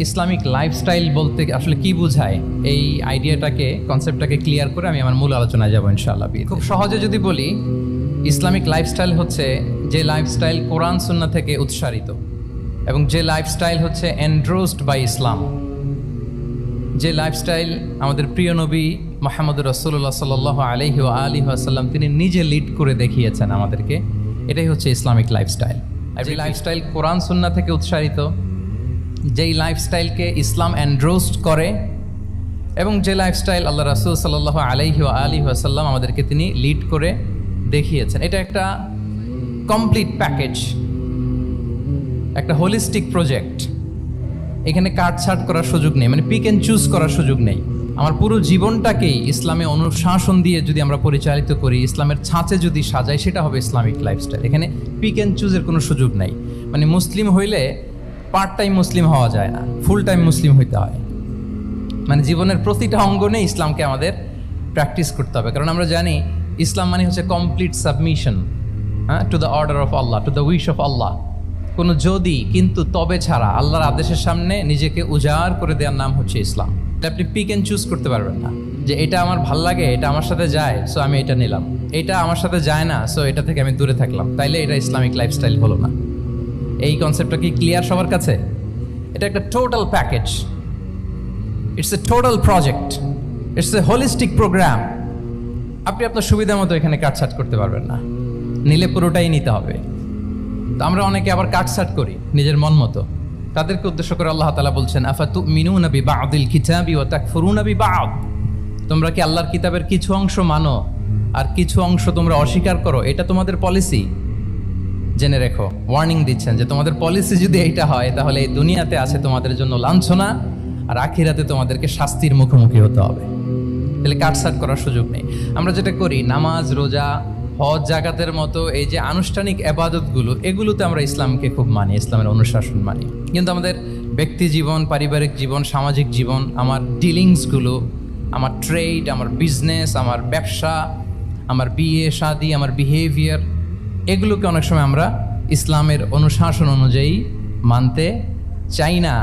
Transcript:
Islamic lifestyle বলতে আসলে কি বোঝায়, এই আইডিয়াটাকে, কনসেপ্টটাকে ক্লিয়ার করে আমি আমার মূল আলোচনায় যাব ইনশাআল্লাহ। খুব সহজে যদি বলি, ইসলামিক লাইফস্টাইল হচ্ছে যে লাইফস্টাইল কোরআন সুন্নাহ থেকে উৎসারিত এবং যে লাইফস্টাইল হচ্ছে এন্ড্রোসড বাই ইসলাম, যে লাইফস্টাইল আমাদের প্রিয় নবী মুহাম্মদুর রাসূলুল্লাহ সাল্লাল্লাহু আলাইহি ওয়া আলিহি ওয়াসাল্লাম তিনি নিজে লিড করে দেখিয়েছেন আমাদেরকে, এটাই হচ্ছে ইসলামিক লাইফস্টাইল। আর যে লাইফস্টাইল কোরআন সুন্নাহ থেকে উৎসারিত, যেই লাইফস্টাইলকে ইসলাম এন্ড্রোসড করে এবং যে লাইফস্টাইল আল্লাহ রাসূল সাল্লাল্লাহু আলাইহি ওয়া আলিহি ওয়াসাল্লাম আমাদেরকে তিনি লিড করে দেখিয়েছেন, এটা একটা কমপ্লিট প্যাকেজ, একটা হোলিস্টিক প্রজেক্ট। এখানে কাটছাট করার সুযোগ নেই, মানে পিক অ্যান্ড চুজ করার সুযোগ নেই। আমার পুরো জীবনটাকেই ইসলামে অনুশাসন দিয়ে যদি আমরা পরিচালিত করি, ইসলামের ছাঁচে যদি সাজাই, সেটা হবে ইসলামিক লাইফস্টাইল। এখানে পিক অ্যান্ড চুজের কোনো সুযোগ নাই। মানে মুসলিম হইলে পার্ট টাইম মুসলিম হওয়া যায় না, ফুল টাইম মুসলিম হইতে হয়। মানে জীবনের প্রতিটা অঙ্গনে ইসলামকে আমাদের প্র্যাকটিস করতে হবে, কারণ আমরা জানি ইসলাম মানে হচ্ছে complete submission to the order of Allah, to the wish of Allah. কোনো যদি, কিন্তু, তবে ছাড়া আল্লাহর আদেশের সামনে নিজেকে উজাড় করে দেওয়ার নাম হচ্ছে ইসলাম। আপনি পিক অ্যান্ড চুজ করতে পারবেন না যে এটা আমার ভাল লাগে, এটা আমার সাথে যায়, সো আমি এটা নিলাম, এটা আমার সাথে যায় না, সো এটা থেকে আমি দূরে থাকলাম, তাইলে এটা ইসলামিক লাইফস্টাইল হলো না। এই কনসেপ্টটা কি ক্লিয়ার সবার কাছে? এটা একটা total package, it's a total project, it's a holistic programme. আপনি আপনার সুবিধা মতো এখানে কাটছাট করতে পারবেন না, নিলে পুরোটাই নিতে হবে। তো আমরা অনেকে আবার কাটছাট করি নিজের মন মতো। তাদেরকে উদ্দেশ্য করে আল্লাহ তাআলা বলছেন, আফাতুমিনুনা বিবাদিল কিতাবি ওয়া তাকফুরুনা বিবাদ। তোমরা কি আল্লাহর কিতাবের কিছু অংশ মানো আর কিছু অংশ তোমরা অস্বীকার করো? এটা তোমাদের পলিসি? জেনে রেখো, ওয়ার্নিং দিচ্ছেন যে তোমাদের পলিসি যদি এইটা হয়, তাহলে এই দুনিয়াতে আছে তোমাদের জন্য লাঞ্ছনা, আর আখিরাতে তোমাদেরকে শাস্তির মুখোমুখি হতে হবে। তাহলে কাটছাট করার সুযোগ নেই। আমরা যেটা করি, নামাজ, রোজা, হজ, জাকাতের মতো এই যে আনুষ্ঠানিক ইবাদতগুলো, এগুলোতে আমরা ইসলামকে খুব মানি, ইসলামের অনুশাসন মানি। কিন্তু আমাদের ব্যক্তি জীবন, পারিবারিক জীবন, সামাজিক জীবন, আমার ডিলিংসগুলো, আমার ট্রেড, আমার বিজনেস, আমার ব্যবসা, আমার বিয়ে শাদী, আমার বিহেভিয়ার, এগুলোকে অনেক সময় আমরা ইসলামের অনুশাসন অনুযায়ী মানতে চাই না।